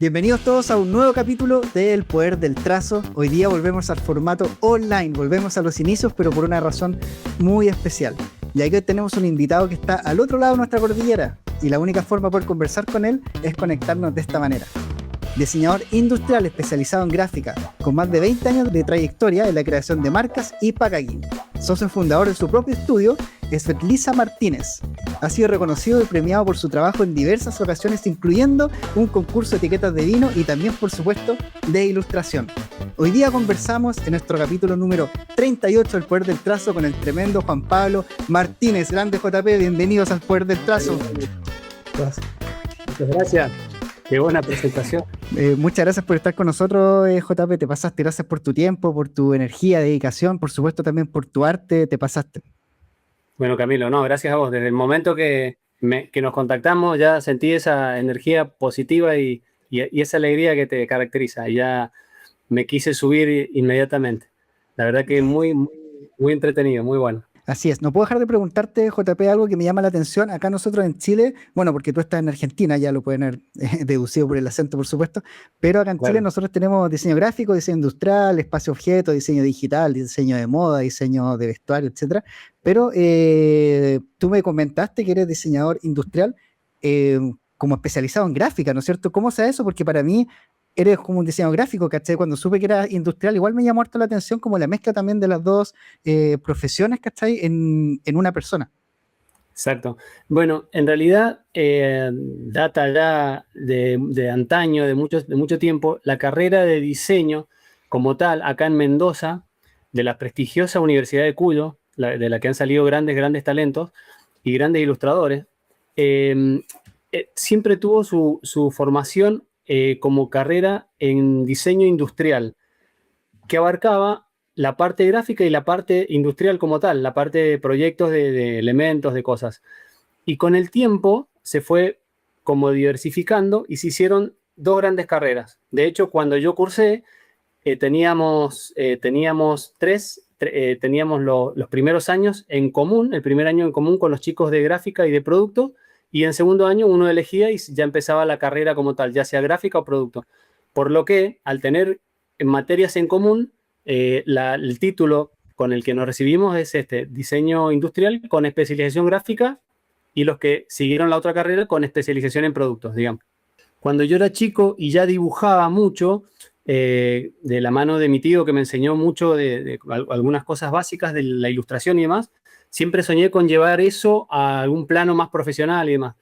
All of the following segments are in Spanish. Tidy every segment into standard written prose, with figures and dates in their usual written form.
Bienvenidos todos a un nuevo capítulo de El Poder del Trazo. Hoy día volvemos al formato online, volvemos a los inicios, pero por una razón muy especial. Ya que hoy tenemos un invitado que está al otro lado de nuestra cordillera y la única forma de poder conversar con él es conectarnos de esta manera. Diseñador industrial especializado en gráfica, con más de 20 años de trayectoria en la creación de marcas y packaging. Socio fundador de su propio estudio es Lisa Martínez. Ha sido reconocido y premiado por su trabajo en diversas ocasiones, incluyendo un concurso de etiquetas de vino y también, por supuesto, de ilustración. Hoy día conversamos en nuestro capítulo número 38 del Poder del Trazo con el tremendo Juan Pablo Martínez. Grande JP, bienvenidos al Poder del Trazo. Muchas gracias. Qué buena presentación. Muchas gracias por estar con nosotros, JP. Te pasaste. Gracias por tu tiempo, por tu energía, dedicación, por supuesto también por tu arte. Te pasaste. Bueno, Camilo, no, gracias a vos. Desde el momento que nos contactamos ya sentí esa energía positiva y esa alegría que te caracteriza. Y ya me quise subir inmediatamente. La verdad que muy entretenido, muy bueno. Así es, no puedo dejar de preguntarte, JP, algo que me llama la atención. Acá nosotros en Chile, bueno, porque tú estás en Argentina, ya lo pueden haber deducido por el acento, por supuesto, pero acá en Chile nosotros tenemos diseño gráfico, diseño industrial, espacio objeto, diseño digital, diseño de moda, diseño de vestuario, etcétera. Pero tú me comentaste que eres diseñador industrial como especializado en gráfica, ¿no es cierto? ¿Cómo sea eso? Porque para mí eres como un diseño gráfico, ¿cachai? Cuando supe que era industrial, igual me llamó harto la atención como la mezcla también de las dos profesiones, ¿cachai? En una persona. Exacto. Bueno, en realidad data ya de antaño, de mucho tiempo, la carrera de diseño como tal, acá en Mendoza, de la prestigiosa Universidad de Cuyo, de la que han salido grandes talentos y grandes ilustradores, siempre tuvo su formación como carrera en diseño industrial, que abarcaba la parte gráfica y la parte industrial como tal, la parte de proyectos de elementos, de cosas. Y con el tiempo se fue como diversificando y se hicieron dos grandes carreras. De hecho, cuando yo cursé, teníamos los primeros años en común, el primer año en común con los chicos de gráfica y de producto, y en segundo año uno elegía y ya empezaba la carrera como tal, ya sea gráfica o producto. Por lo que, al tener materias en común, el título con el que nos recibimos es diseño industrial con especialización gráfica y los que siguieron la otra carrera con especialización en productos, digamos. Cuando yo era chico y ya dibujaba mucho, de la mano de mi tío que me enseñó mucho de algunas cosas básicas de la ilustración y demás, siempre soñé con llevar eso a algún plano más profesional y demás.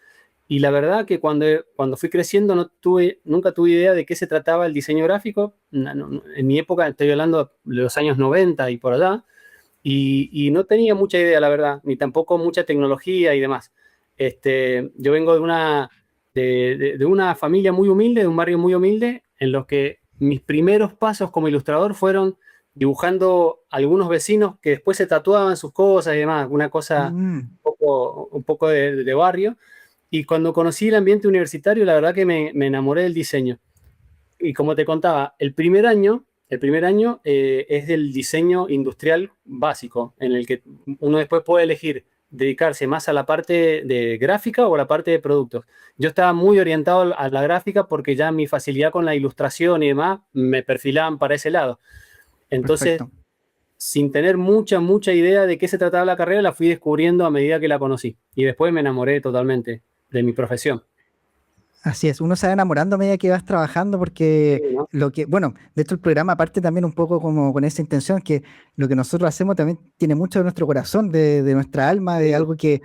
Y la verdad que cuando fui creciendo nunca tuve idea de qué se trataba el diseño gráfico. En mi época, estoy hablando de los años 90 y por allá, y no tenía mucha idea, la verdad, ni tampoco mucha tecnología y demás. Yo vengo de una familia muy humilde, de un barrio muy humilde, en los que mis primeros pasos como ilustrador fueron dibujando algunos vecinos que después se tatuaban sus cosas y demás, una cosa un poco de barrio. Y cuando conocí el ambiente universitario, la verdad que me enamoré del diseño. Y como te contaba, el primer año es del diseño industrial básico, en el que uno después puede elegir dedicarse más a la parte de gráfica o a la parte de productos. Yo estaba muy orientado a la gráfica porque ya mi facilidad con la ilustración y demás me perfilaban para ese lado. Entonces, Perfecto. sin tener mucha idea de qué se trataba la carrera, la fui descubriendo a medida que la conocí. Y después me enamoré totalmente de mi profesión. Así es, uno se va enamorando a medida que vas trabajando porque Sí, ¿no? bueno, de hecho el programa parte también un poco como con esa intención que lo que nosotros hacemos también tiene mucho de nuestro corazón, de nuestra alma, de algo que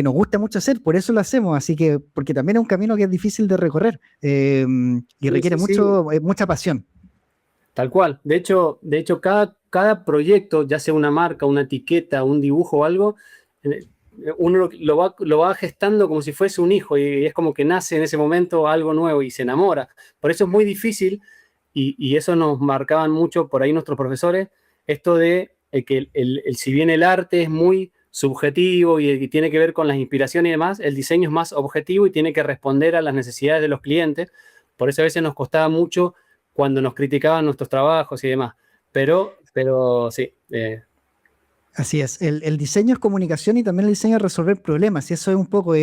nos gusta mucho hacer, por eso lo hacemos, así que, porque también es un camino que es difícil de recorrer y Sí, requiere sí, sí. mucha pasión. Tal cual. De hecho cada proyecto, ya sea una marca, una etiqueta, un dibujo o algo, eh, uno lo va gestando como si fuese un hijo y es como que nace en ese momento algo nuevo y se enamora. Por eso es muy difícil y eso nos marcaban mucho por ahí nuestros profesores, esto de que si bien el arte es muy subjetivo y tiene que ver con las inspiraciones y demás, el diseño es más objetivo y tiene que responder a las necesidades de los clientes. Por eso a veces nos costaba mucho cuando nos criticaban nuestros trabajos y demás. Pero sí. Así es, el diseño es comunicación y también el diseño es resolver problemas, y eso es un poco,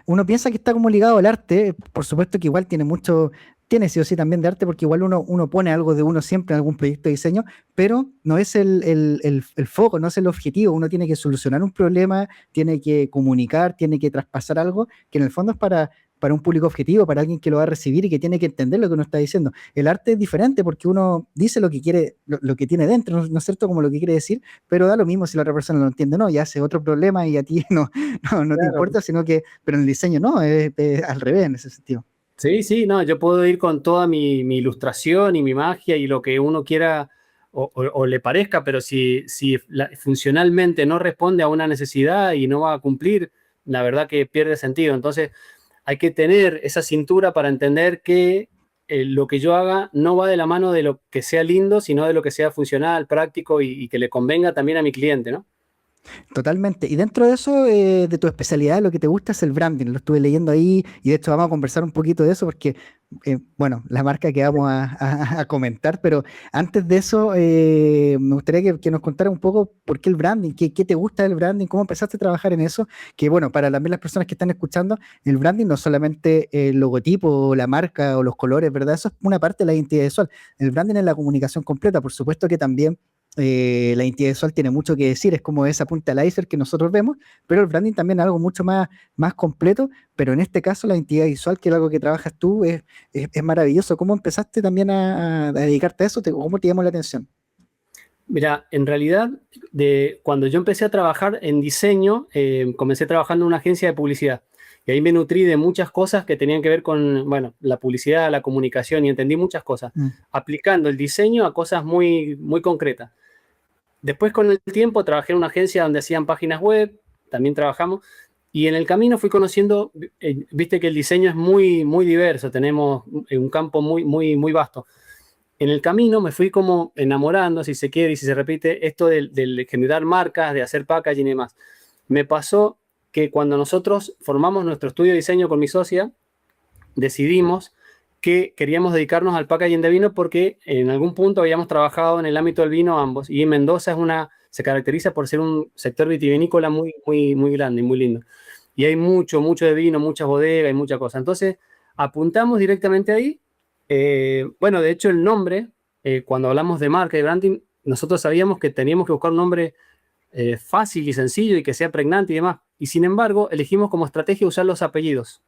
uno piensa que está como ligado al arte, por supuesto que igual tiene mucho, tiene sí o sí también de arte, porque igual uno pone algo de uno siempre en algún proyecto de diseño, pero no es el foco, no es el objetivo, uno tiene que solucionar un problema, tiene que comunicar, tiene que traspasar algo, que en el fondo es para un público objetivo, para alguien que lo va a recibir y que tiene que entender lo que uno está diciendo. El arte es diferente porque uno dice lo que quiere, lo que tiene dentro, ¿no es cierto? Como lo que quiere decir, pero da lo mismo si la otra persona lo entiende o no, ya hace otro problema y a ti no te Claro. importa, sino que, pero en el diseño no, es al revés en ese sentido. Sí, sí, no, yo puedo ir con toda mi ilustración y mi magia y lo que uno quiera o le parezca, pero si funcionalmente no responde a una necesidad y no va a cumplir, la verdad que pierde sentido. Entonces, hay que tener esa cintura para entender que lo que yo haga no va de la mano de lo que sea lindo, sino de lo que sea funcional, práctico y que le convenga también a mi cliente, ¿no? Totalmente. Y dentro de eso, de tu especialidad, lo que te gusta es el branding. Lo estuve leyendo ahí y de hecho vamos a conversar un poquito de eso porque, bueno, la marca que vamos a comentar, pero antes de eso, me gustaría que nos contara un poco por qué el branding, qué te gusta del branding, cómo empezaste a trabajar en eso, que bueno, para también las personas que están escuchando, el branding no es solamente el logotipo, o la marca o los colores, ¿verdad? Eso es una parte de la identidad visual. El branding es la comunicación completa, por supuesto que también la identidad visual tiene mucho que decir, es como esa punta del iceberg que nosotros vemos, pero el branding también es algo mucho más completo, pero en este caso la identidad visual, que es algo que trabajas tú, es maravilloso. ¿Cómo empezaste también a dedicarte a eso? ¿Cómo te llamó la atención? Mira, en realidad, cuando yo empecé a trabajar en diseño, comencé trabajando en una agencia de publicidad. Y ahí me nutrí de muchas cosas que tenían que ver con, bueno, la publicidad, la comunicación, y entendí muchas cosas, Mm. aplicando el diseño a cosas muy, muy concretas. Después, con el tiempo, trabajé en una agencia donde hacían páginas web, también trabajamos, y en el camino fui conociendo, viste que el diseño es muy, muy diverso, tenemos un campo muy, muy, muy vasto. En el camino me fui como enamorando, si se quiere y si se repite, esto del generar marcas, de hacer packaging y demás. Me pasó que cuando nosotros formamos nuestro estudio de diseño con mi socia, decidimos que queríamos dedicarnos al packaging de vino porque en algún punto habíamos trabajado en el ámbito del vino ambos y Mendoza se caracteriza por ser un sector vitivinícola muy, muy, muy grande y muy lindo. Y hay mucho, mucho de vino, muchas bodegas y muchas cosas. Entonces, apuntamos directamente ahí. Bueno, de hecho, el nombre, cuando hablamos de marca y branding, nosotros sabíamos que teníamos que buscar un nombre fácil y sencillo y que sea pregnante y demás. Y sin embargo, elegimos como estrategia usar los apellidos,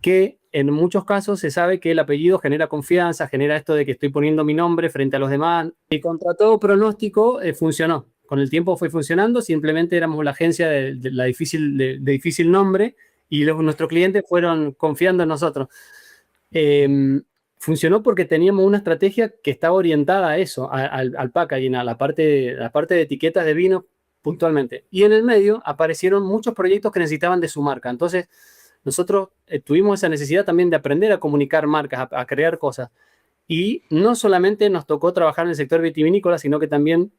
que en muchos casos se sabe que el apellido genera confianza, genera esto de que estoy poniendo mi nombre frente a los demás. Y contra todo pronóstico, funcionó. Con el tiempo fue funcionando, simplemente éramos la agencia de difícil nombre y nuestros clientes fueron confiando en nosotros. Eh, Funcionó porque teníamos una estrategia que estaba orientada a eso, al packaging, a la parte de etiquetas de vino puntualmente. Y en el medio aparecieron muchos proyectos que necesitaban de su marca. Entonces, nosotros tuvimos esa necesidad también de aprender a comunicar marcas, a crear cosas. Y no solamente nos tocó trabajar en el sector vitivinícola, sino que también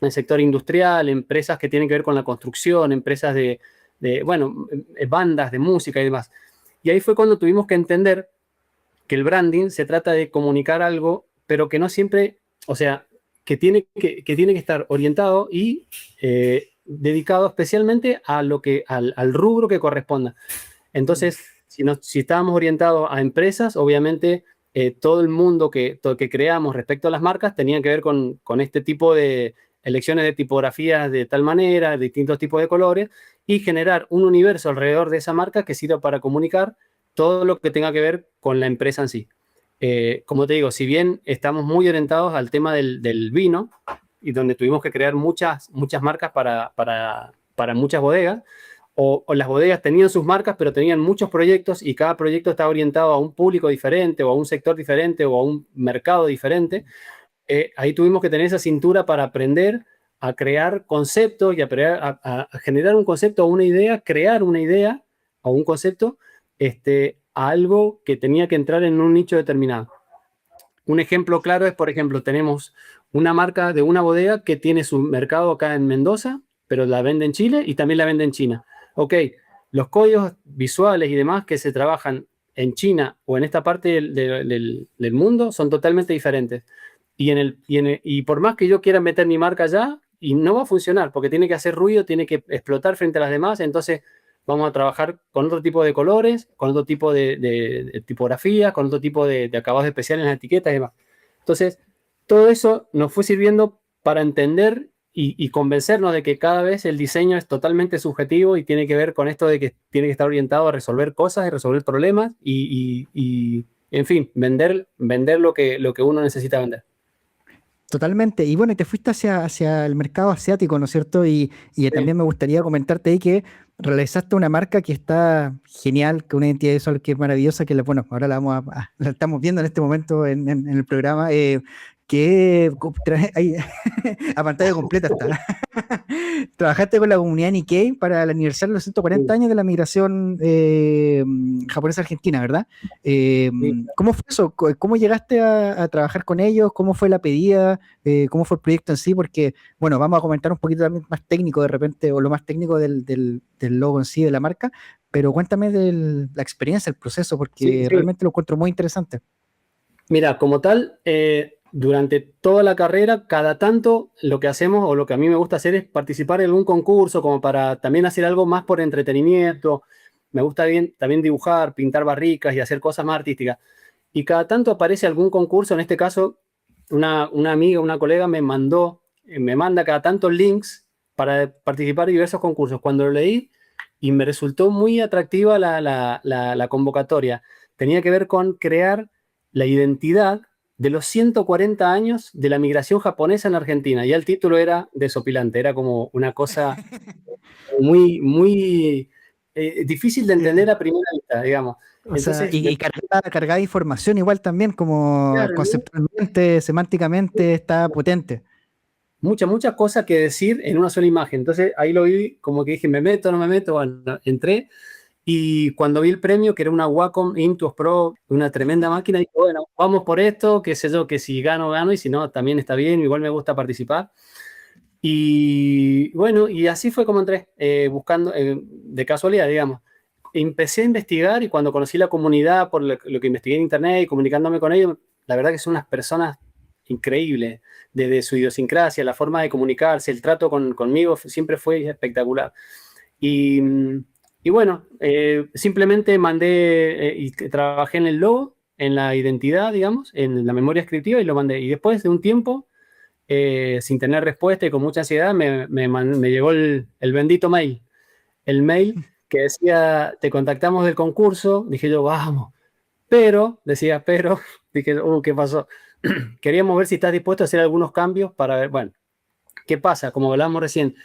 en el sector industrial, empresas que tienen que ver con la construcción, empresas bueno, bandas de música y demás. Y ahí fue cuando tuvimos que entender que el branding se trata de comunicar algo, pero que no siempre, o sea, que tiene que estar orientado y dedicado especialmente al rubro que corresponda. Entonces, si estábamos orientados a empresas, obviamente todo el mundo que creamos respecto a las marcas tenía que ver con este tipo de elecciones de tipografías de tal manera, distintos tipos de colores, y generar un universo alrededor de esa marca que sirva para comunicar todo lo que tenga que ver con la empresa en sí. Como te digo, si bien estamos muy orientados al tema del vino, y donde tuvimos que crear muchas marcas para muchas bodegas, o las bodegas tenían sus marcas, pero tenían muchos proyectos y cada proyecto estaba orientado a un público diferente o a un sector diferente o a un mercado diferente. Ahí tuvimos que tener esa cintura para aprender a crear conceptos y a generar un concepto o una idea, crear una idea o un concepto a algo que tenía que entrar en un nicho determinado. Un ejemplo claro es, por ejemplo, tenemos una marca de una bodega que tiene su mercado acá en Mendoza, pero la vende en Chile y también la vende en China. Ok, los códigos visuales y demás que se trabajan en China o en esta parte del mundo son totalmente diferentes. Y por más que yo quiera meter mi marca allá, y no va a funcionar porque tiene que hacer ruido, tiene que explotar frente a las demás, entonces vamos a trabajar con otro tipo de colores, con otro tipo de tipografías, con otro tipo de acabados especiales en las etiquetas y demás. Entonces, todo eso nos fue sirviendo para entender y convencernos de que cada vez el diseño es totalmente subjetivo y tiene que ver con esto de que tiene que estar orientado a resolver cosas y resolver problemas en fin, vender lo que uno necesita vender. Totalmente. Y bueno, y te fuiste hacia el mercado asiático, ¿no es cierto? Y Sí, también me gustaría comentarte ahí que realizaste una marca que está genial, que una identidad visual que es maravillosa, que bueno, ahora la estamos viendo en este momento en el programa, ahí, a pantalla completa está. Trabajaste con la comunidad Nikkei para el aniversario de los 140 sí, años de la migración japonesa-argentina, ¿verdad? sí. ¿Cómo fue eso? ¿Cómo llegaste a trabajar con ellos? ¿Cómo fue la pedida? ¿Cómo fue el proyecto en sí? Porque, bueno, vamos a comentar un poquito también más técnico de repente, o lo más técnico del logo en sí, de la marca, pero cuéntame de la experiencia, el proceso, Sí, porque sí. realmente lo encuentro muy interesante. Mira, como tal, durante toda la carrera, cada tanto lo que hacemos o lo que a mí me gusta hacer es participar en algún concurso como para también hacer algo más por entretenimiento. Me gusta bien, también dibujar, pintar barricas y hacer cosas más artísticas. Y cada tanto aparece algún concurso, en este caso, una amiga, una colega me manda cada tanto links para participar en diversos concursos. Cuando lo leí y me resultó muy atractiva la convocatoria, tenía que ver con crear la identidad de los 140 años de la migración japonesa en Argentina. Ya el título era desopilante, era como una cosa muy, muy difícil de Eh, entender a primera vista, digamos. o sea, Entonces, y cargada de información igual también, como claro, ¿no? conceptualmente, semánticamente, está potente. Muchas cosas que decir en una sola imagen. Entonces ahí lo vi, como que dije, me meto, no me meto. Bueno, entré y cuando vi el premio, que era una Wacom Intuos Pro, una tremenda máquina, dije, bueno, vamos por esto, qué sé yo, que si gano, gano, y si no, también está bien, igual me gusta participar. Y bueno, y así fue como entré, buscando, de casualidad, digamos. Empecé a investigar y cuando conocí la comunidad, por lo que investigué en internet y comunicándome con ellos, la verdad que son unas personas increíbles, desde su idiosincrasia, la forma de comunicarse, el trato conmigo siempre fue espectacular. Y, y bueno, simplemente mandé y trabajé en el logo, en la identidad, digamos, en la memoria descriptiva y lo mandé. Y después de un tiempo sin tener respuesta y con mucha ansiedad, me llegó el bendito mail. El mail que decía, te contactamos del concurso. Dije yo, vamos. Pero, dije, ¿qué pasó? Queríamos ver si estás dispuesto a hacer algunos cambios para ver, bueno, ¿qué pasa? Como hablábamos recién,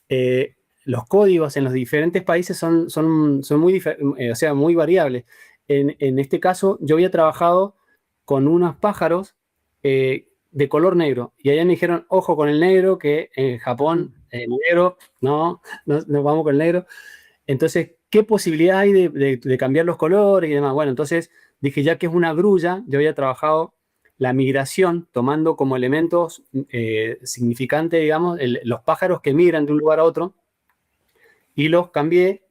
eh, los códigos en los diferentes países son o sea, muy variables. En este caso, yo había trabajado con unos pájaros de color negro y allá me dijeron, ojo con el negro, que en Japón el negro, no vamos con el negro. Entonces, ¿qué posibilidad hay de cambiar los colores y demás? Bueno, entonces dije, ya que es una grulla, yo había trabajado la migración tomando como elementos significantes, digamos, los pájaros que migran de un lugar a otro y los cambié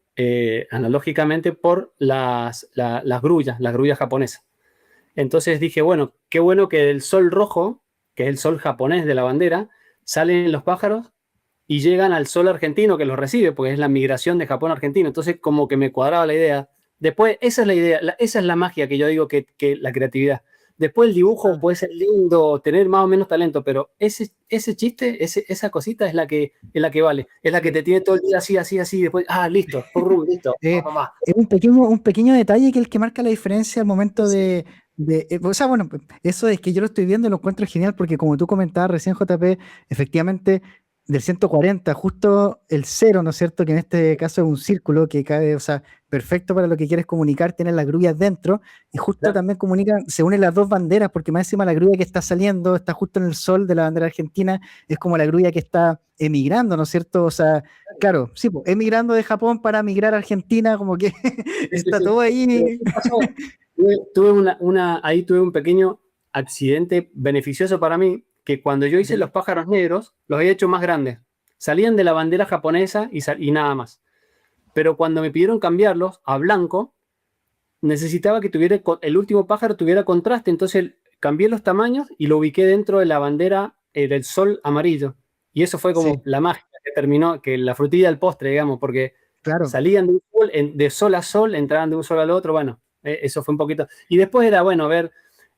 analógicamente por las grullas japonesas. Entonces dije, bueno, qué bueno que del sol rojo, que es el sol japonés de la bandera, salen los pájaros y llegan al sol argentino que los recibe, porque es la migración de Japón a Argentina. Entonces, como que me cuadraba la idea. Después, esa es la idea, esa es la magia que yo digo que la creatividad. Después el dibujo Ah. puede ser lindo, tener más o menos talento, pero ese chiste, esa cosita es la que vale. Es la que te tiene todo el día así, así, así, después, listo, listo, Eh, mamá. es un pequeño detalle que es el que marca la diferencia al momento o sea, bueno, eso es que yo lo estoy viendo y lo encuentro genial porque como tú comentabas recién, JP, efectivamente, del 140 justo el cero, ¿no es cierto? Que en este caso es un círculo que cae, o sea, perfecto para lo que quieres comunicar, tiene las grullas dentro y justo también comunican, se unen las dos banderas porque más encima la grulla que está saliendo está justo en el sol de la bandera argentina, es como la grulla que está emigrando, ¿no es cierto? O sea, claro, sí, pues, emigrando de Japón para migrar a Argentina, como que Sí, sí, está sí. todo Pero, ahí. ¿qué pasó? Ahí tuve un pequeño accidente beneficioso para mí, que cuando yo hice los pájaros negros, los había hecho más grandes. Salían de la bandera japonesa y nada más. Pero cuando me pidieron cambiarlos a blanco, necesitaba que el último pájaro tuviera contraste, entonces cambié los tamaños y lo ubiqué dentro de la bandera del sol amarillo. Y eso fue como Sí, la magia que terminó, que la frutilla del postre, digamos, porque claro. salían de, un sol, de sol a sol, entraban de un sol al otro, bueno, eso fue un poquito. Y después era, bueno, ver,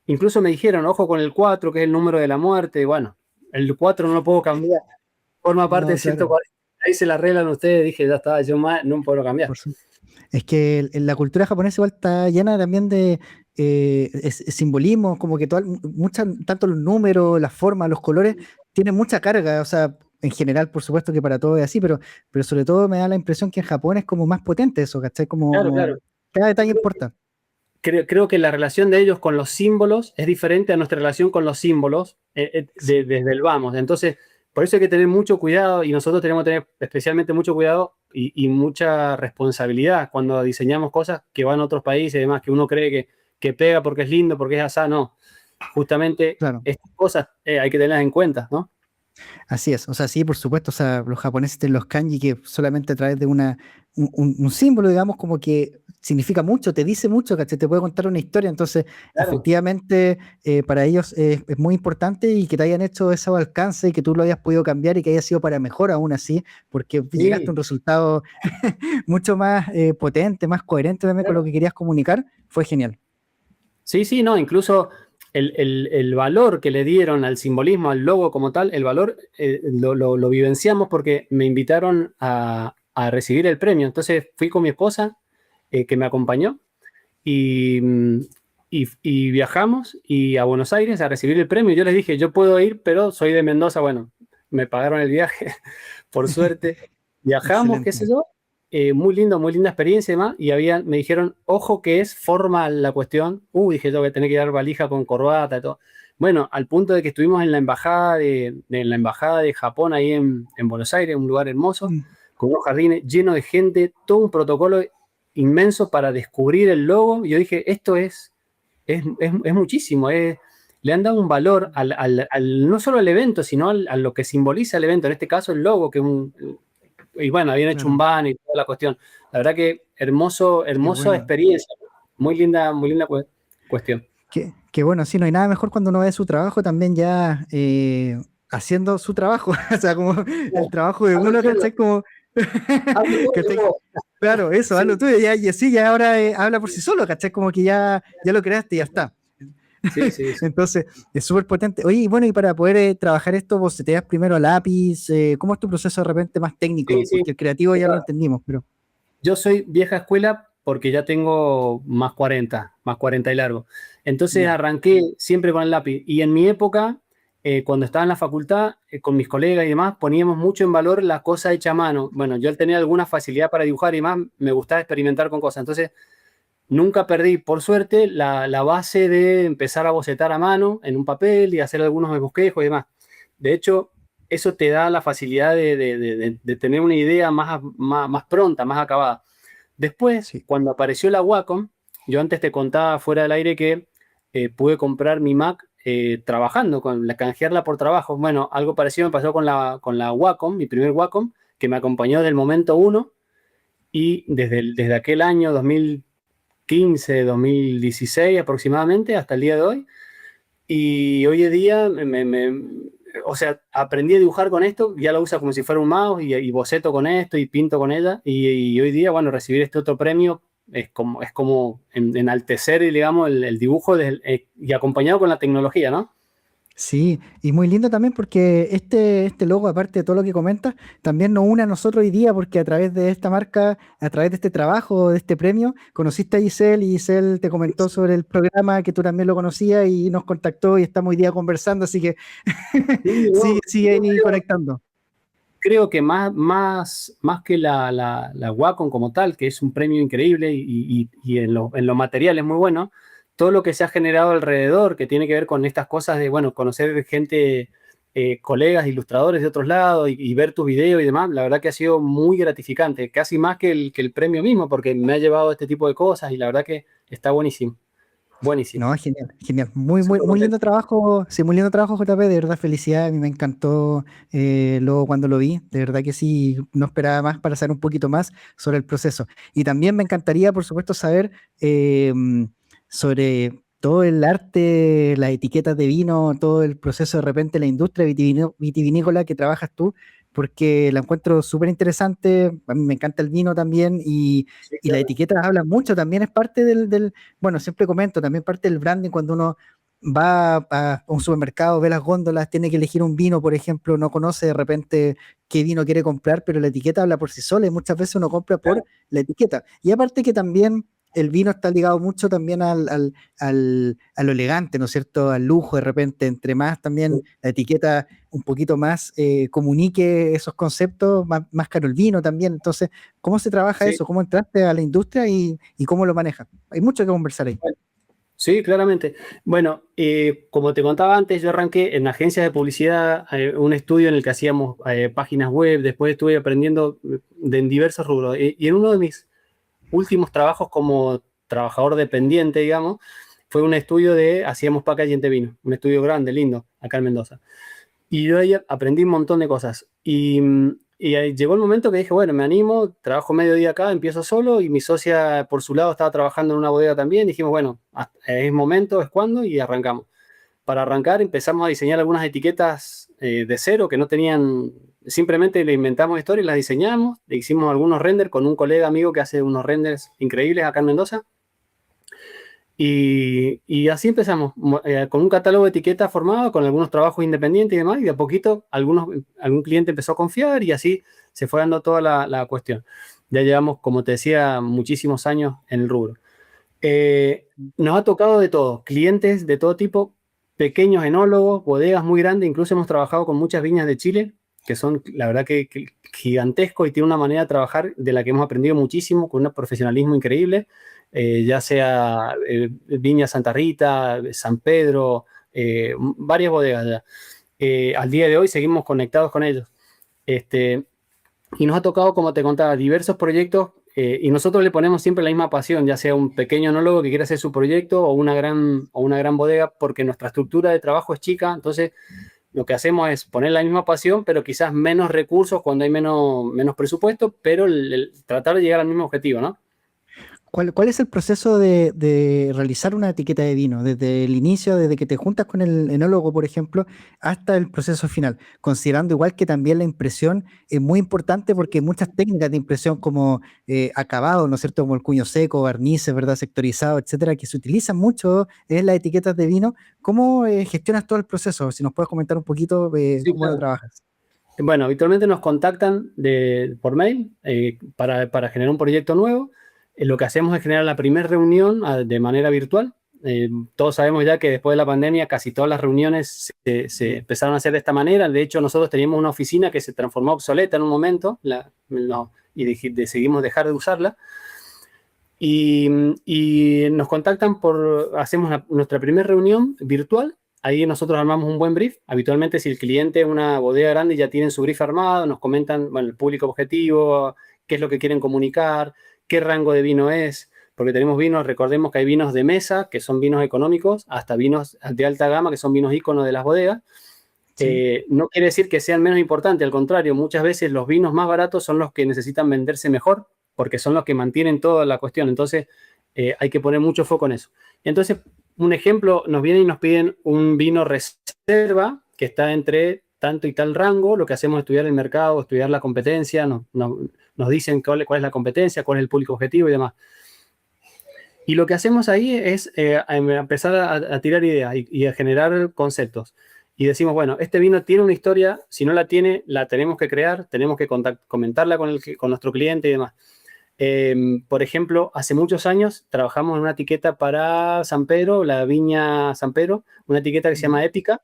incluso me dijeron, ojo con el 4 que es el número de la muerte, bueno, el 4 no lo puedo cambiar, forma parte No, de claro. 140, ahí se la arreglan ustedes, dije, ya está, yo más no puedo cambiar. Por su- Es que la cultura japonesa igual está llena también de simbolismo, como que tanto los números, las formas, los colores, tienen mucha carga, o sea, en general, por supuesto que para todo es así, pero sobre todo me da la impresión que en Japón es como más potente eso, ¿cachai? Claro, claro. Cada detalle importa. Creo que la relación de ellos con los símbolos es diferente a nuestra relación con los símbolos Sí, desde el vamos. Entonces, por eso hay que tener mucho cuidado y nosotros tenemos que tener especialmente mucho cuidado y mucha responsabilidad cuando diseñamos cosas que van a otros países y demás, que uno cree que pega porque es lindo, porque es asá, no. Justamente claro. estas cosas hay que tenerlas en cuenta, ¿no? Así es, o sea, sí, por supuesto, o sea, los japoneses tienen los kanji que solamente a través de un símbolo, digamos, como que significa mucho, te dice mucho, ¿cachai? Te puede contar una historia, entonces, Claro. efectivamente, para ellos es muy importante y que te hayan hecho ese alcance y que tú lo hayas podido cambiar y que haya sido para mejor aún así, porque llegaste a Sí, un resultado mucho más potente, más coherente también con lo claro. que querías comunicar, fue genial. Sí, sí, no, incluso el valor que le dieron al simbolismo, al logo como tal, el valor lo vivenciamos porque me invitaron a recibir el premio. Entonces fui con mi esposa, que me acompañó, y, y viajamos y a Buenos Aires a recibir el premio. Yo les dije, yo puedo ir, pero soy de Mendoza. Bueno, me pagaron el viaje, por suerte. Viajamos, qué sé Excelente. yo, muy lindo, muy linda experiencia y demás. Y me dijeron, ojo que es formal la cuestión. Dije yo que tenía que dar valija con corbata y todo. Bueno, al punto de que estuvimos en la embajada en la embajada de Japón ahí en Buenos Aires, un lugar hermoso, Mm. con unos jardines llenos de gente, todo un protocolo inmenso para descubrir el logo. Y yo dije, esto es muchísimo. Le han dado un valor no solo al evento, sino a lo que simboliza el evento. En este caso, el logo, que es y bueno, habían hecho un Claro, ban y toda la cuestión. La verdad que qué hermosa bueno. experiencia. Muy linda cuestión. Que bueno, sí, no hay nada mejor cuando uno ve su trabajo también ya haciendo su trabajo, o sea, como el trabajo de Hazlo uno, tuyo, ¿cachai? Como, hazlo ¿cachai? tuyo. Claro, eso, hazlo Sí, tuyo, ya, y así ya ahora habla por sí solo, ¿cachai? Como que ya lo creaste y ya está. sí, sí, sí. Entonces, es súper potente. Oye, y bueno, y para poder trabajar esto, vos te das primero a lápiz, ¿cómo es tu proceso de repente más Sí, técnico? sí. Porque el creativo ya lo Mira, entendimos, pero yo soy vieja escuela porque ya tengo más 40 y largo. Entonces ya, arranqué siempre con el lápiz. Y en mi época, cuando estaba en la facultad, con mis colegas y demás, poníamos mucho en valor la cosa hecha a mano. Bueno, yo tenía alguna facilidad para dibujar y demás, me gustaba experimentar con cosas. Entonces, nunca perdí, por suerte, la base de empezar a bocetar a mano en un papel y hacer algunos bosquejos y demás. De hecho, eso te da la facilidad de tener una idea más pronta, más acabada. Después, sí. cuando apareció la Wacom, yo antes te contaba fuera del aire que pude comprar mi Mac trabajando, canjearla por trabajo. Bueno, algo parecido me pasó con la Wacom, mi primer Wacom, que me acompañó del momento uno y desde aquel año 2015, 2016 aproximadamente hasta el día de hoy. Y hoy en día, o sea, aprendí a dibujar con esto, ya lo uso como si fuera un mouse y boceto con esto y pinto con ella. Y hoy día, bueno, recibir este otro premio es como enaltecer, digamos, el dibujo y acompañado con la tecnología, ¿no? Sí, y muy lindo también porque este logo, aparte de todo lo que comentas, también nos une a nosotros hoy día porque a través de esta marca, a través de este trabajo, de este premio, conociste a Giselle y Giselle te comentó sobre el programa que tú también lo conocías y nos contactó y estamos hoy día conversando, así que Sí, sigue, no, sigue yo ahí conectando. creo que más que la Wacom como tal, que es un premio increíble y en lo material es muy bueno, todo lo que se ha generado alrededor, que tiene que ver con estas cosas de, bueno, conocer gente, colegas, ilustradores de otros lados y ver tus videos y demás, la verdad que ha sido muy gratificante, casi más que el premio mismo, porque me ha llevado a este tipo de cosas y la verdad que está buenísimo, buenísimo. No, genial, genial. Muy, muy, Súper muy lindo contento. trabajo. Sí, muy lindo trabajo, JP. De verdad, felicidades. A mí me encantó luego cuando lo vi. De verdad que sí, no esperaba más para saber un poquito más sobre el proceso. Y también me encantaría, por supuesto, saber sobre todo el arte, las etiquetas de vino, todo el proceso de repente, la industria vitivinícola que trabajas tú, porque la encuentro súper interesante. A mí me encanta el vino también Sí, y las claro. etiquetas hablan mucho, también es parte bueno, siempre comento, también parte del branding cuando uno va a un supermercado, ve las góndolas, tiene que elegir un vino, por ejemplo, no conoce de repente qué vino quiere comprar, pero la etiqueta habla por sí sola y muchas veces uno compra por Claro. la etiqueta. Y aparte que también el vino está ligado mucho también a lo elegante, ¿no es cierto? Al lujo de repente, entre más también la etiqueta un poquito más comunique esos conceptos, más caro el vino también. Entonces, ¿cómo se trabaja Sí. eso? ¿Cómo entraste a la industria y cómo lo manejas? Hay mucho que conversar ahí. Sí, claramente. Bueno, como te contaba antes, yo arranqué en agencias de publicidad, un estudio en el que hacíamos páginas web, después estuve aprendiendo en diversos rubros. Y en uno de mis últimos trabajos como trabajador dependiente, digamos, fue un estudio hacíamos packaging de vino, un estudio grande, lindo, acá en Mendoza. Y yo ahí aprendí un montón de cosas. Y ahí llegó el momento que dije, bueno, me animo, trabajo medio día acá, empiezo solo y mi socia por su lado estaba trabajando en una bodega también. Dijimos, bueno, es momento, es cuando y arrancamos. Para arrancar empezamos a diseñar algunas etiquetas de cero que no tenían, simplemente le inventamos historias, las diseñamos, le hicimos algunos renders con un colega amigo que hace unos renders increíbles acá en Mendoza. Y así empezamos, con un catálogo de etiquetas formado, con algunos trabajos independientes y demás, y de a poquito algún cliente empezó a confiar y así se fue dando toda la cuestión. Ya llevamos, como te decía, muchísimos años en el rubro. Nos ha tocado de todo, clientes de todo tipo, pequeños enólogos, bodegas muy grandes, incluso hemos trabajado con muchas viñas de Chile, que son la verdad que gigantescos y tienen una manera de trabajar de la que hemos aprendido muchísimo, con un profesionalismo increíble, ya sea Viña Santa Rita, San Pedro, varias bodegas ya. Al día de hoy seguimos conectados con ellos. Este, y nos ha tocado, como te contaba, diversos proyectos y nosotros le ponemos siempre la misma pasión, ya sea un pequeño enólogo que quiere hacer su proyecto o una gran bodega, porque nuestra estructura de trabajo es chica, entonces lo que hacemos es poner la misma pasión, pero quizás menos recursos cuando hay menos presupuesto, pero tratar de llegar al mismo objetivo, ¿no? ¿Cuál es el proceso de realizar una etiqueta de vino? Desde el inicio, desde que te juntas con el enólogo, por ejemplo, hasta el proceso final, considerando igual que también la impresión es muy importante porque hay muchas técnicas de impresión como acabado, ¿no es cierto? Como el cuño seco, barnices, ¿verdad? Sectorizado, etcétera, que se utilizan mucho en las etiquetas de vino. ¿Cómo gestionas todo el proceso? Si nos puedes comentar un poquito Sí, cómo lo claro. trabajas. Bueno, habitualmente nos contactan por mail para generar un proyecto nuevo. Lo que hacemos es generar la primera reunión de manera virtual. Todos sabemos ya que después de la pandemia casi todas las reuniones se empezaron a hacer de esta manera. De hecho, nosotros teníamos una oficina que se transformó obsoleta en un momento y decidimos dejar de usarla. Y nos contactan hacemos nuestra primera reunión virtual. Ahí nosotros armamos un buen brief. Habitualmente, si el cliente es una bodega grande, ya tienen su brief armado, nos comentan, bueno, el público objetivo, qué es lo que quieren comunicar, qué rango de vino es, porque tenemos vinos, recordemos que hay vinos de mesa, que son vinos económicos, hasta vinos de alta gama, que son vinos íconos de las bodegas. Sí. No quiere decir que sean menos importantes, al contrario, muchas veces los vinos más baratos son los que necesitan venderse mejor, porque son los que mantienen toda la cuestión. Entonces, hay que poner mucho foco en eso. Entonces, un ejemplo, nos vienen y nos piden un vino reserva que está entre tanto y tal rango. Lo que hacemos es estudiar el mercado, estudiar la competencia, nos dicen cuál es la competencia, cuál es el público objetivo y demás. Y lo que hacemos ahí es empezar a tirar ideas y a generar conceptos. Y decimos, bueno, este vino tiene una historia, si no la tiene, la tenemos que crear, tenemos que comentarla con nuestro cliente y demás. Por ejemplo, hace muchos años trabajamos en una etiqueta para San Pedro, la viña San Pedro, una etiqueta que se llama Épica,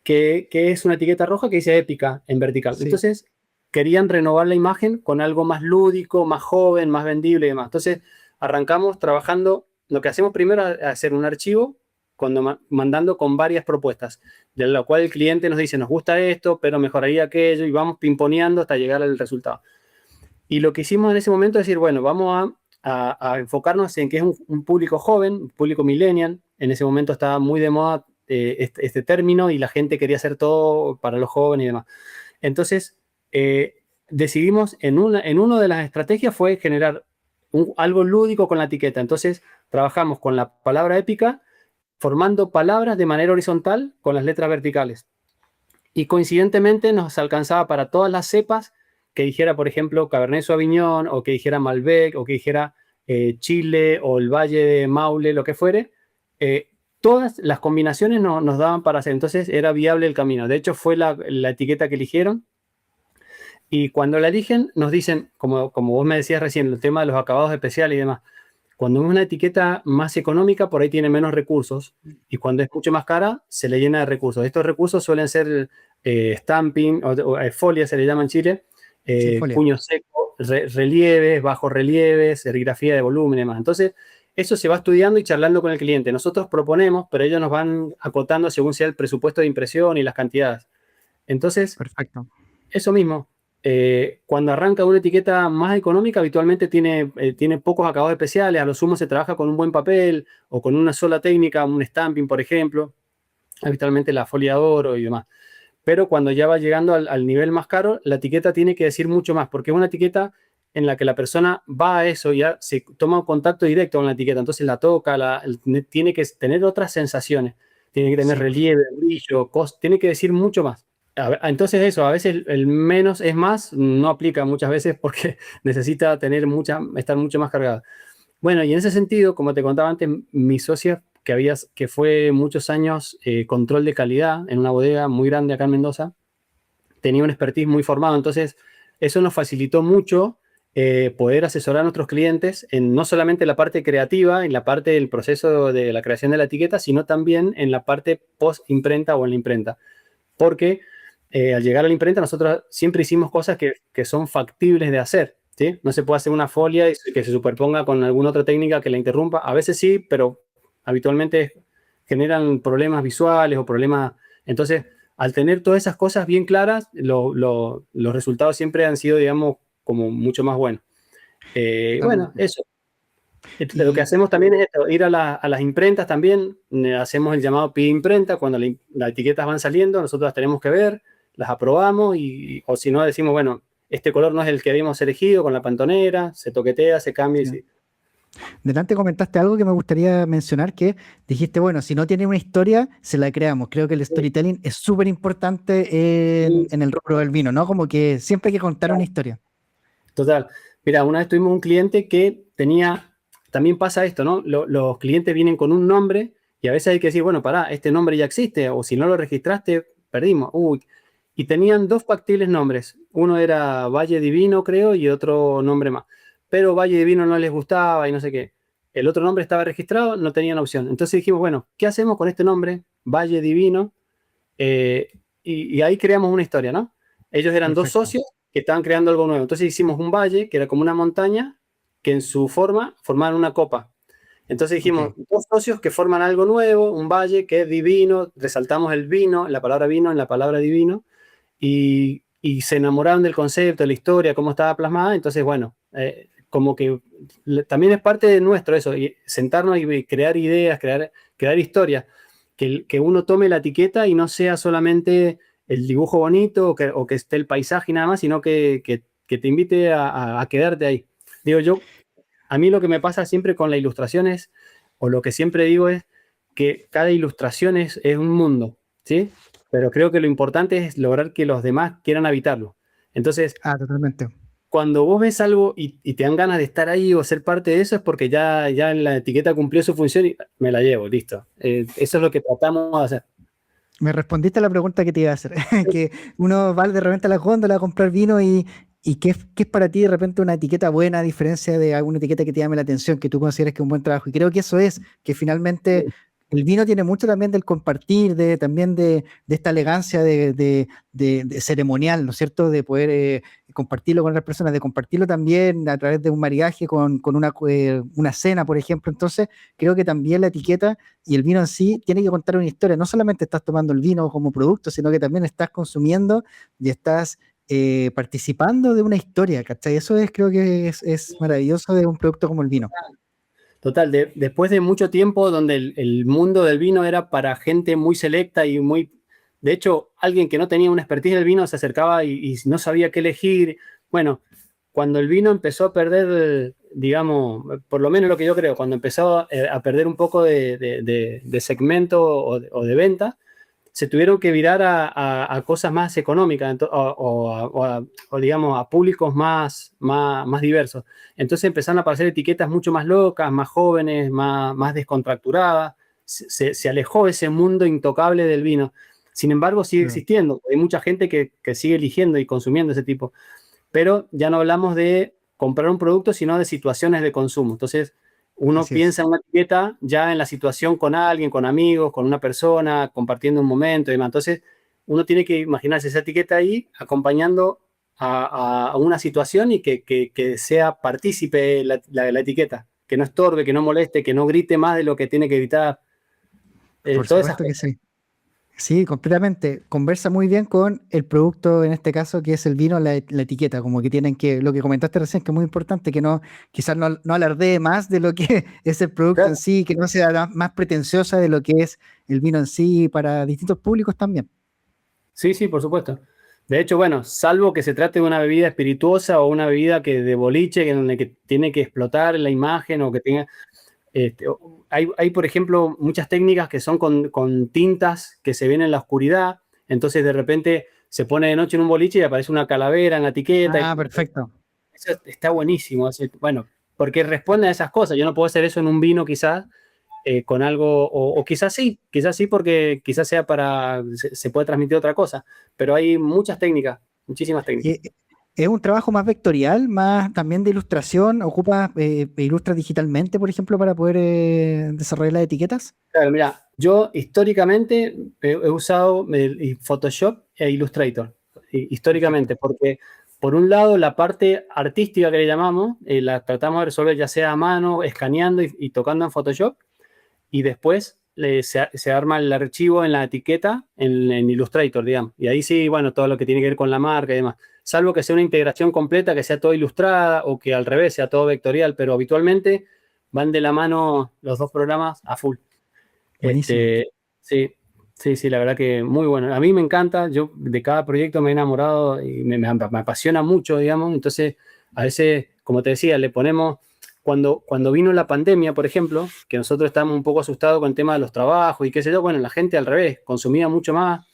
que es una etiqueta roja que dice Épica en vertical. Sí. Entonces, querían renovar la imagen con algo más lúdico, más joven, más vendible y demás. Entonces, arrancamos trabajando, lo que hacemos primero es hacer un archivo mandando con varias propuestas, de la cual el cliente nos dice, nos gusta esto, pero mejoraría aquello, y vamos pimponeando hasta llegar al resultado. Y lo que hicimos en ese momento es decir, bueno, vamos a enfocarnos en que es un público joven, un público millennial. En ese momento estaba muy de moda este término y la gente quería hacer todo para los jóvenes y demás. Entonces, decidimos, en una de las estrategias fue generar algo lúdico con la etiqueta. Entonces, trabajamos con la palabra épica formando palabras de manera horizontal con las letras verticales. Y coincidentemente nos alcanzaba para todas las cepas que dijera, por ejemplo, Cabernet Sauvignon, o que dijera Malbec, o que dijera Chile, o el Valle de Maule, lo que fuere. Todas las combinaciones nos daban para hacer. Entonces era viable el camino. De hecho, fue la etiqueta que eligieron. Y cuando la eligen, nos dicen, como vos me decías recién, el tema de los acabados especiales y demás. Cuando es una etiqueta más económica, por ahí tiene menos recursos. Y cuando es mucho más cara, se le llena de recursos. Estos recursos suelen ser stamping, o folia se le llama en Chile, Sí, folia. puño seco, relieves, bajos relieves, serigrafía de volumen y demás. Entonces, eso se va estudiando y charlando con el cliente. Nosotros proponemos, pero ellos nos van acotando según sea el presupuesto de impresión y las cantidades. Entonces, Perfecto. eso mismo. Cuando arranca una etiqueta más económica, habitualmente tiene pocos acabados especiales. A lo sumo se trabaja con un buen papel o con una sola técnica, un stamping, por ejemplo. Habitualmente la folia de oro y demás. Pero cuando ya va llegando al nivel más caro, la etiqueta tiene que decir mucho más, porque es una etiqueta en la que la persona va a eso, ya se toma un contacto directo con la etiqueta, entonces la toca, tiene que tener otras sensaciones, tiene que tener Sí. relieve, brillo, tiene que decir mucho más. Entonces eso, a veces el menos es más, no aplica muchas veces porque necesita estar mucho más cargada. Bueno, y en ese sentido, como te contaba antes, mi socia, que fue muchos años control de calidad en una bodega muy grande acá en Mendoza, tenía un expertise muy formado, entonces eso nos facilitó mucho poder asesorar a nuestros clientes en no solamente la parte creativa, en la parte del proceso de la creación de la etiqueta, sino también en la parte post-imprenta o en la imprenta. Porque al llegar a la imprenta nosotros siempre hicimos cosas que son factibles de hacer, ¿sí? No se puede hacer una folia que se superponga con alguna otra técnica que la interrumpa. A veces sí, pero habitualmente generan problemas visuales o problemas. Entonces, al tener todas esas cosas bien claras, los resultados siempre han sido, digamos, como mucho más buenos. Bueno, Totalmente. eso. Lo que Y hacemos también es esto, ir a las imprentas también, hacemos el llamado pide imprenta, cuando las etiquetas van saliendo, nosotros las tenemos que ver, las aprobamos, o si no decimos, bueno, este color no es el que habíamos elegido con la pantonera, se toquetea, se cambia y sí. sí. Delante comentaste algo que me gustaría mencionar, que dijiste, bueno, si no tiene una historia, se la creamos. Creo que el storytelling es súper importante Sí, en el rubro del vino, ¿no? Como que siempre hay que contar una historia. total. Mira, una vez tuvimos un cliente que también pasa esto, ¿no? Los clientes vienen con un nombre y a veces hay que decir, bueno, pará, este nombre ya existe, o si no lo registraste, perdimos. Uy. Y tenían dos factibles nombres. Uno era Valle Divino, creo, y otro nombre más. Pero Valle Divino no les gustaba y no sé qué. El otro nombre estaba registrado, no tenían opción. Entonces dijimos, bueno, ¿qué hacemos con este nombre? Valle Divino. Eh, y ahí creamos una historia, ¿no? Ellos eran dos Perfecto. socios que estaban creando algo nuevo. Entonces hicimos un valle que era como una montaña que en su forma formaban una copa. Entonces Ok. dijimos, dos socios que forman algo nuevo, un valle que es divino, resaltamos el vino, la palabra vino en la palabra divino, y se enamoraron del concepto, de la historia, cómo estaba plasmada. Entonces, bueno, como que también es parte de nuestro eso, y sentarnos y crear ideas, crear historias, que uno tome la etiqueta y no sea solamente el dibujo bonito o que esté el paisaje y nada más, sino que te invite a quedarte ahí. Digo yo, a mí lo que me pasa siempre con la ilustración es, o lo que siempre digo es, que cada ilustración es un mundo, ¿sí? Pero creo que lo importante es lograr que los demás quieran habitarlo. Entonces, Ah, totalmente. cuando vos ves algo y te dan ganas de estar ahí o ser parte de eso, es porque ya la etiqueta cumplió su función y me la llevo, listo. Eso es lo que tratamos de hacer. Me respondiste a la pregunta que te iba a hacer, que uno va de repente a la góndola a comprar vino y qué es para ti de repente una etiqueta buena a diferencia de alguna etiqueta que te llame la atención, que tú consideres que es un buen trabajo. Y creo que eso es, que finalmente el vino tiene mucho también del compartir, también de esta elegancia de ceremonial, ¿no es cierto? De poder compartirlo con otras personas, de compartirlo también a través de un maridaje con una cena, por ejemplo. Entonces, creo que también la etiqueta y el vino en sí tiene que contar una historia. No solamente estás tomando el vino como producto, sino que también estás consumiendo y estás participando de una historia, ¿cachai? Eso creo que es maravilloso de un producto como el vino. Total, después de mucho tiempo donde el mundo del vino era para gente muy selecta y muy... De hecho, alguien que no tenía una expertise del vino se acercaba y no sabía qué elegir. Bueno, cuando el vino empezó a perder, digamos, por lo menos lo que yo creo, cuando empezó a perder un poco de segmento o de venta, se tuvieron que virar a cosas más económicas o, digamos, a públicos más diversos. Entonces empezaron a aparecer etiquetas mucho más locas, más jóvenes, más descontracturadas. Se alejó ese mundo intocable del vino. Sin embargo, sigue existiendo. Hay mucha gente que sigue eligiendo y consumiendo ese tipo. Pero ya no hablamos de comprar un producto, sino de situaciones de consumo. Entonces, uno piensa en una etiqueta ya en la situación con alguien, con amigos, con una persona, compartiendo un momento y demás. Entonces, uno tiene que imaginarse esa etiqueta ahí acompañando a una situación y que sea partícipe la etiqueta, que no estorbe, que no moleste, que no grite más de lo que tiene que gritar. Por Todas esas supuesto que cosas. sí. Sí, completamente. Conversa muy bien con el producto, en este caso, que es el vino, la etiqueta, como que tienen que, lo que comentaste recién, que es muy importante, que no, quizás no alardee más de lo que es el producto en Claro. sí, que no sea más pretenciosa de lo que es el vino en sí para distintos públicos también. Sí, sí, por supuesto. De hecho, bueno, salvo que se trate de una bebida espirituosa o una bebida que de boliche, en donde que tiene que explotar la imagen o que tenga... hay, por ejemplo, muchas técnicas que son con tintas que se ven en la oscuridad, entonces de repente se pone de noche en un boliche y aparece una calavera en la etiqueta. Ah, perfecto. Eso está buenísimo. Bueno, porque responde a esas cosas. Yo no puedo hacer eso en un vino quizás, con algo, o quizás sí, porque quizás sea se puede transmitir otra cosa, pero hay muchas técnicas, muchísimas técnicas. Y es un trabajo más vectorial, más también de ilustración. ¿Ocupa, ilustras digitalmente, por ejemplo, para poder desarrollar las etiquetas? Claro, mira, yo históricamente he usado Photoshop e Illustrator, Perfecto. históricamente, porque por un lado la parte artística que le llamamos, la tratamos de resolver ya sea a mano, escaneando y tocando en Photoshop, y después se arma el archivo en la etiqueta en Illustrator, digamos. Y ahí sí, bueno, todo lo que tiene que ver con la marca y demás. Salvo que sea una integración completa, que sea todo ilustrada o que al revés sea todo vectorial, pero habitualmente van de la mano los dos programas a full. Buenísimo. Sí, sí, sí, la verdad que muy bueno. A mí me encanta, yo de cada proyecto me he enamorado y me apasiona mucho, digamos. Entonces, a veces, como te decía, le ponemos, cuando vino la pandemia, por ejemplo, que nosotros estábamos un poco asustados con el tema de los trabajos y qué sé yo, bueno, la gente al revés, consumía mucho más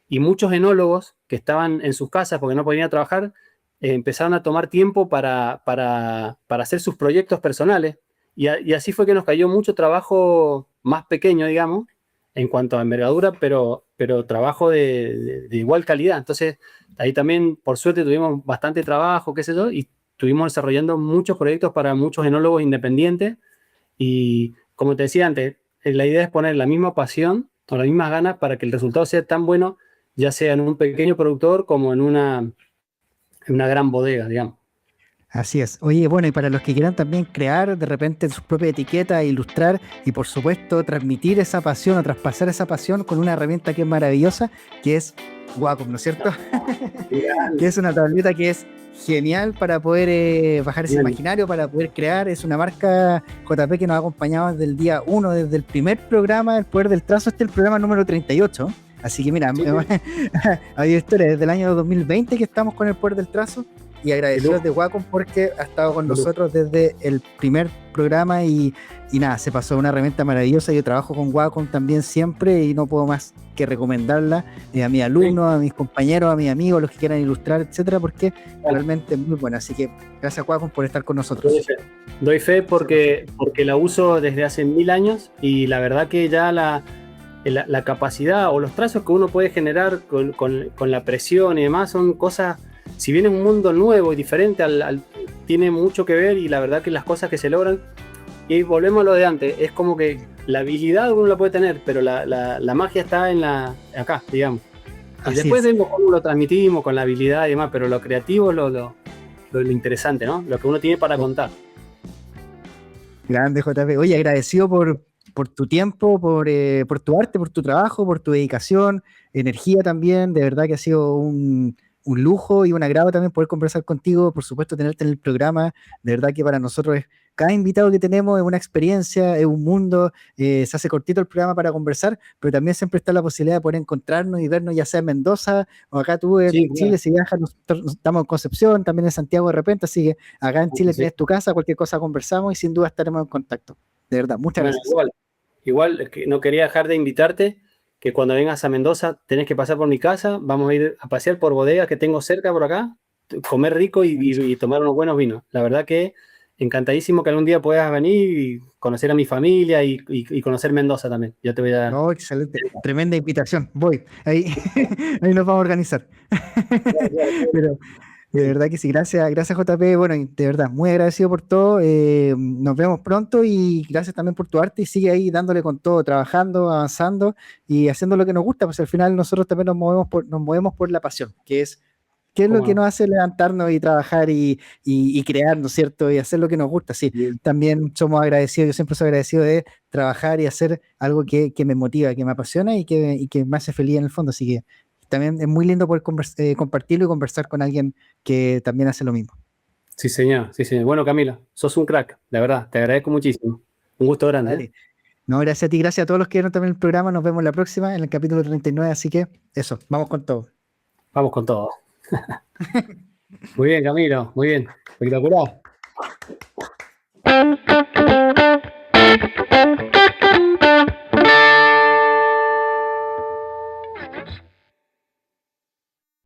y muchos enólogos que estaban en sus casas porque no podían trabajar, empezaron a tomar tiempo para hacer sus proyectos personales y así fue que nos cayó mucho trabajo más pequeño, digamos, en cuanto a envergadura, pero trabajo de igual calidad. Entonces, ahí también, por suerte, tuvimos bastante trabajo, qué sé yo, y estuvimos desarrollando muchos proyectos para muchos enólogos independientes. Y como te decía antes, la idea es poner la misma pasión o las mismas ganas para que el resultado sea tan bueno, ya sea en un pequeño productor como en una gran bodega, digamos. Así es. Oye, bueno, y para los que quieran también crear de repente sus propias etiquetas, ilustrar y por supuesto transmitir esa pasión o traspasar esa pasión con una herramienta que es maravillosa, que es Wacom, ¿no es cierto? Que es una tableta que es genial para poder bajar ese Genial. imaginario, para poder crear. Es una marca JP que nos ha acompañado desde el día uno, desde el primer programa, El Poder del Trazo, este es el programa número 38. Así que mira, Sí, ha habido historia desde el año 2020 que estamos con El Poder del Trazo y de agradecidos lujo, de Wacom porque ha estado con de lujo. nosotros desde el primer programa y nada, se pasó una herramienta maravillosa. Yo trabajo con Wacom también siempre y no puedo más que recomendarla a mis Sí, alumnos, a mis compañeros, a mis amigos, los que quieran ilustrar, etcétera, porque vale. realmente es muy buena. Así que gracias, Wacom, por estar con Doy nosotros. fe. Doy fe porque la uso desde hace 1000 años y la verdad que ya la capacidad o los trazos que uno puede generar con la presión y demás son cosas, si bien es un mundo nuevo y diferente, tiene mucho que ver y la verdad que las cosas que se logran, y volvemos a lo de antes, es como que la habilidad uno la puede tener, pero la magia está acá, digamos. Y Así después es. vemos cómo lo transmitimos con la habilidad y demás, pero lo creativo es lo interesante, ¿no? Lo que uno tiene para contar. Grande, JP. Oye, agradecido por tu tiempo, por tu arte, por tu trabajo, por tu dedicación, energía también. De verdad que ha sido un lujo y un agrado también poder conversar contigo. Por supuesto, tenerte en el programa. De verdad que para nosotros cada invitado que tenemos es una experiencia, es un mundo, se hace cortito el programa para conversar, pero también siempre está la posibilidad de poder encontrarnos y vernos ya sea en Mendoza o acá tú Sí, en claro. Chile, si viajas, nosotros estamos en Concepción, también en Santiago de repente, así que acá en Chile Sí. tienes tu casa, cualquier cosa conversamos y sin duda estaremos en contacto. De verdad, muchas Bueno, gracias. igual es que no quería dejar de invitarte que cuando vengas a Mendoza tenés que pasar por mi casa, vamos a ir a pasear por bodegas que tengo cerca por acá, comer rico y tomar unos buenos vinos. La verdad que encantadísimo que algún día puedas venir y conocer a mi familia y conocer Mendoza también. Yo te voy a... No, excelente. Tremenda invitación. Voy. Ahí, ahí nos vamos a organizar. Pero de verdad que sí. Gracias, gracias JP. Bueno, y de verdad, muy agradecido por todo. Nos vemos pronto y gracias también por tu arte y sigue ahí dándole con todo, trabajando, avanzando y haciendo lo que nos gusta, pues al final nosotros también nos movemos por la pasión, que es ¿qué es lo ¿Cómo que no? nos hace levantarnos y trabajar y crear, ¿no es cierto? Y hacer lo que nos gusta. Sí, Bien. también somos agradecidos, yo siempre soy agradecido de trabajar y hacer algo que me motiva, que me apasiona y que me hace feliz en el fondo. Así que también es muy lindo poder compartirlo y conversar con alguien que también hace lo mismo. Sí, señor, sí, señor. Bueno, Camila, sos un crack, la verdad, te agradezco muchísimo. Un gusto grande, ¿eh? Vale. No, gracias a ti, gracias a todos los que vieron también el programa. Nos vemos la próxima, en el capítulo 39. Así que eso, vamos con todo. Vamos con todo. Muy bien, Camilo, muy bien. Espectacular.